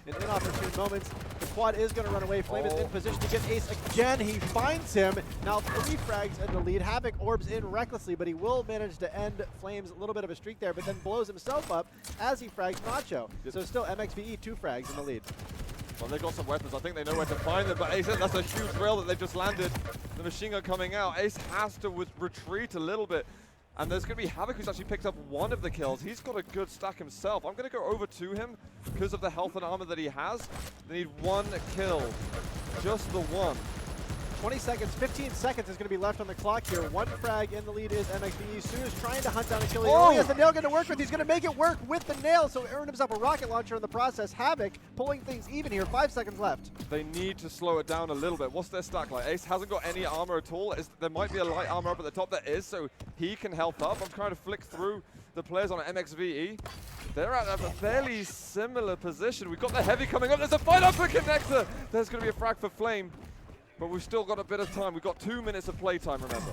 in inopportune moments. The quad is going to run away. Flame is in position to get Ace again. He finds him. Now 3 frags in the lead. HaVoC orbs in recklessly, but he will manage to end Flame's little bit of a streak there, but then blows himself up as he frags Nacho. So still MxVe 2 frags in the lead. Well, they've got some weapons. I think they know where to find them, but Ace, that's a huge rail that they've just landed. The machine gun coming out. Ace has to retreat a little bit. And there's going to be HaVoC who's actually picked up one of the kills. He's got a good stack himself. I'm going to go over to him because of the health and armor that he has. They need 1 kill. Just the 1. 20 seconds, 15 seconds is going to be left on the clock here. 1 frag in the lead is MxVe. Tzu is trying to hunt down a kill. He only has the nail gun to work with. He's going to make it work with the nail, so earn himself a rocket launcher in the process. HaVoC pulling things even here. 5 seconds left. They need to slow it down a little bit. What's their stack like? Ace hasn't got any armor at all. There might be a light armor up at the top. There is, so he can help up. I'm trying to flick through the players on MxVe. They're at a fairly similar position. We've got the heavy coming up. There's a fight up for connector. There's going to be a frag for Flame. But we've still got a bit of time. We've got 2 minutes of playtime, remember.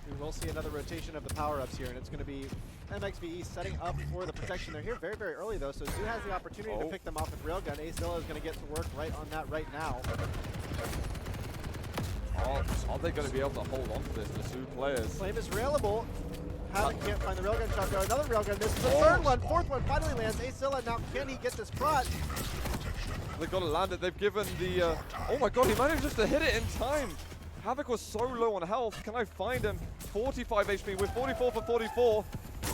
We will see another rotation of the power-ups here, and it's going to be MxVe setting up for the protection. They're here very, very early, though, so Tzu has the opportunity to pick them off with Railgun. AceZilla is going to get to work right on that right now. Are they going to be able to hold on to this, the Tzu players? Flame is railable. HaVoC can't find the railgun shot there. Another railgun. This is the third one. 4th one finally lands. AceZilla, now can he get this prot? They've got to land it. They've given the... oh my god, he managed just to hit it in time. HaVoC was so low on health. Can I find him? 45 HP with 44 for 44.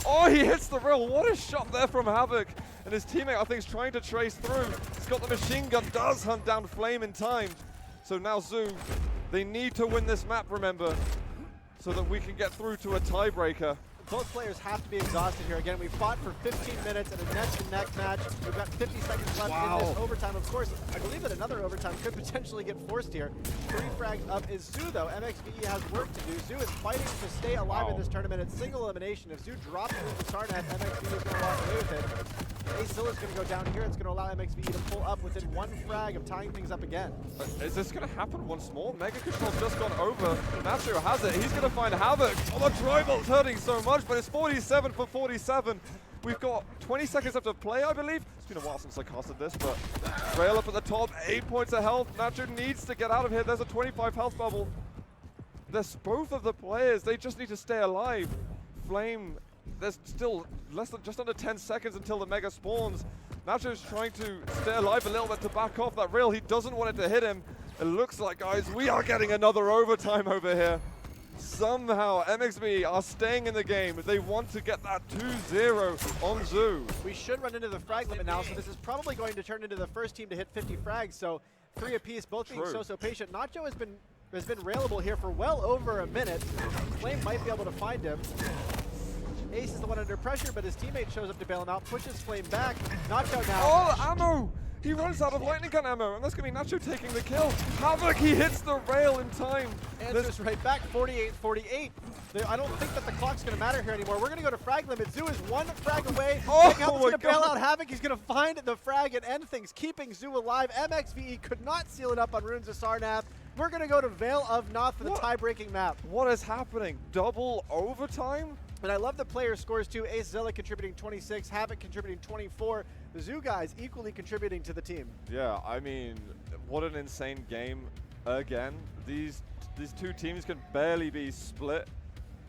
Oh, he hits the rail. What a shot there from HaVoC. And his teammate, I think, is trying to trace through. He's got the machine gun, does hunt down Flame in time. So now Tzu, they need to win this map, remember, so that we can get through to a tiebreaker. Both players have to be exhausted here. Again, we fought for 15 minutes in a neck-to-neck match. We've got 50 seconds left in this overtime. Of course, I believe that another overtime could potentially get forced here. 3 frags up is Tzu, though. MxVe has work to do. Tzu is fighting to stay alive in this tournament. It's single elimination. If Tzu drops into the Sarnet, MxVe is going to walk away with it. AceZilla is going to go down here. It's going to allow MxVe to pull up within 1 frag of tying things up again. Is this going to happen once more? Mega Control's just gone over. Nacho has it. He's going to find HaVoC. Oh, the Tribolt's hurting so much, but it's 47 for 47. We've got 20 seconds left to play, I believe. It's been a while since I casted this, but Rail up at the top, 8 points of health. Nacho needs to get out of here. There's a 25 health bubble. There's both of the players. They just need to stay alive. Flame, there's still just under 10 seconds until the Mega spawns. Nacho's trying to stay alive a little bit to back off that rail. He doesn't want it to hit him. It looks like, guys, we are getting another overtime over here. Somehow, MxVe are staying in the game. They want to get that 2-0 on Tzu. We should run into the frag limit now, so this is probably going to turn into the first team to hit 50 frags, so 3 apiece, both being so patient. Nacho has been railable here for well over a minute. Flame might be able to find him. Ace is the one under pressure, but his teammate shows up to bail him out, pushes Flame back. Nacho now. Oh, ammo! He runs out of lightning gun ammo, and that's going to be Nacho taking the kill. HaVoC, he hits the rail in time. Answers right back, 48-48. I don't think that the clock's going to matter here anymore. We're going to go to frag limit. Tzu is 1 frag away. He's going to bail out HaVoC. He's going to find the frag and end things, keeping Tzu alive. MxVe could not seal it up on Runes of Sarnath. We're going to go to Veil of Noth for the tie-breaking map. What is happening? Double overtime? And I love the player scores too. AceZilla contributing 26, HaVoC contributing 24. The Tzu guys equally contributing to the team. Yeah, I mean, what an insane game again. These 2 teams can barely be split.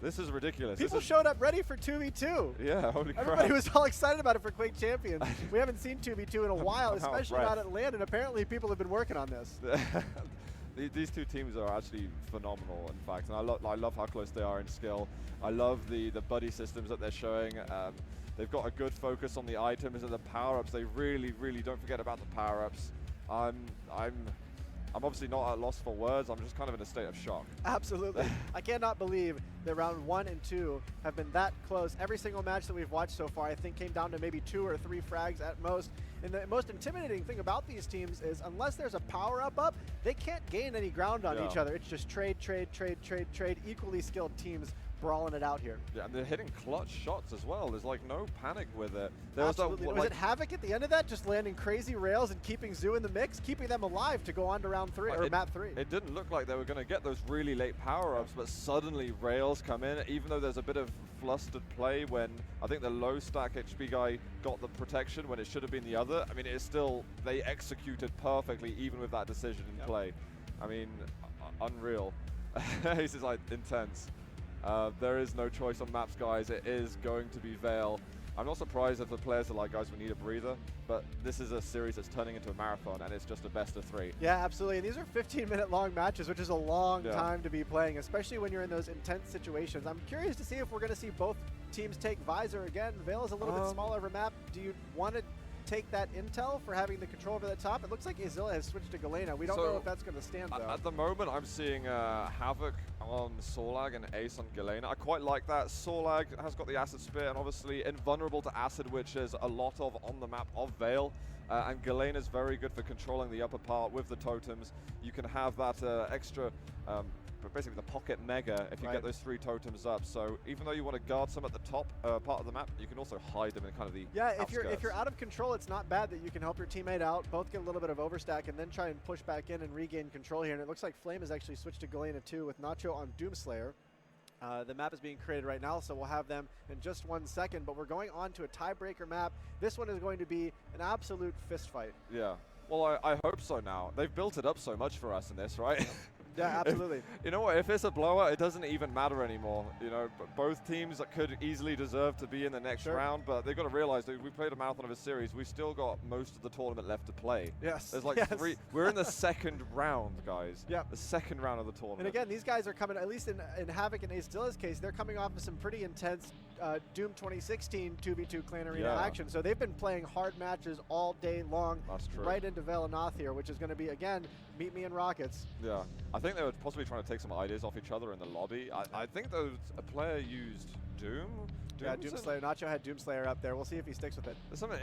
This is ridiculous. People showed up ready for 2v2. Yeah, holy crap. Everybody was all excited about it for Quake Champions. We haven't seen 2v2 in a while, especially not at LAN, and apparently people have been working on this. These 2 teams are actually phenomenal, in fact, and I love how close they are in skill. I love the buddy systems that they're showing. They've got a good focus on the items and the power-ups. They really, really don't forget about the power-ups. I'm obviously not at loss for words. I'm just kind of in a state of shock. Absolutely. I cannot believe that round 1 and 2 have been that close. Every single match that we've watched so far, I think, came down to maybe 2 or 3 frags at most. And the most intimidating thing about these teams is unless there's a power-up, they can't gain any ground on each other. It's just trade. Equally skilled teams brawling it out here. Yeah, and they're hitting clutch shots as well. There's like no panic with it. Absolutely. Was it HaVoC at the end of that, just landing crazy rails and keeping Tzu in the mix, keeping them alive to go on to round 3 or map 3? It didn't look like they were going to get those really late power-ups, but suddenly rails come in, even though there's a bit of flustered play when I think the low stack HP guy got the protection when it should have been the other. I mean, it's still, they executed perfectly even with that decision in play. I mean, unreal. This is like intense. There is no choice on maps, guys. It is going to be Vale. I'm not surprised if the players are like, guys, we need a breather, but this is a series that's turning into a marathon, and it's just a best of 3. Yeah, absolutely. And these are 15-minute long matches, which is a long time to be playing, especially when you're in those intense situations. I'm curious to see if we're going to see both teams take Visor again. Vale is a little bit smaller of a map. Do you want to take that intel for having the control over the top? It looks like Azilla has switched to Galena. We don't know if that's going to stand, though. At the moment, I'm seeing HaVoC on Sorlag and Ace on Galena. I quite like that. Sorlag has got the Acid Spear and obviously invulnerable to Acid, which is a lot of on the map of Vale. And Galena is very good for controlling the upper part with the totems. You can have that extra but basically the pocket mega if you get those 3 totems up. So even though you want to guard some at the top part of the map, you can also hide them in kind of the outskirts. if you're out of control, it's not bad that you can help your teammate out, both get a little bit of overstack, and then try and push back in and regain control here. And it looks like Flame has actually switched to Galena too with Nacho on Doomslayer. The map is being created right now, so we'll have them in just 1 second, but we're going on to a tiebreaker map. This one is going to be an absolute fist fight. Yeah. Well, I hope so now. They've built it up so much for us in this, right? Yeah, absolutely. You know what? If it's a blowout, it doesn't even matter anymore. You know, both teams could easily deserve to be in the next round, but they've got to realize that we played a marathon of a series. We've still got most of the tournament left to play. Yes. There's like 3. We're in the second round, guys. Yeah. The second round of the tournament. And again, these guys are coming, at least in HaVoC and Azilla's case, they're coming off of some pretty intense Doom 2016 2v2 Clan Arena action. So they've been playing hard matches all day long. That's true. Right into Velenoth here, which is going to be, again, meet me in Rockets. Yeah. I think they were possibly trying to take some ideas off each other in the lobby. I think a player used Doom. Yeah, Doomslayer. Nacho had Doomslayer up there. We'll see if he sticks with it. There's something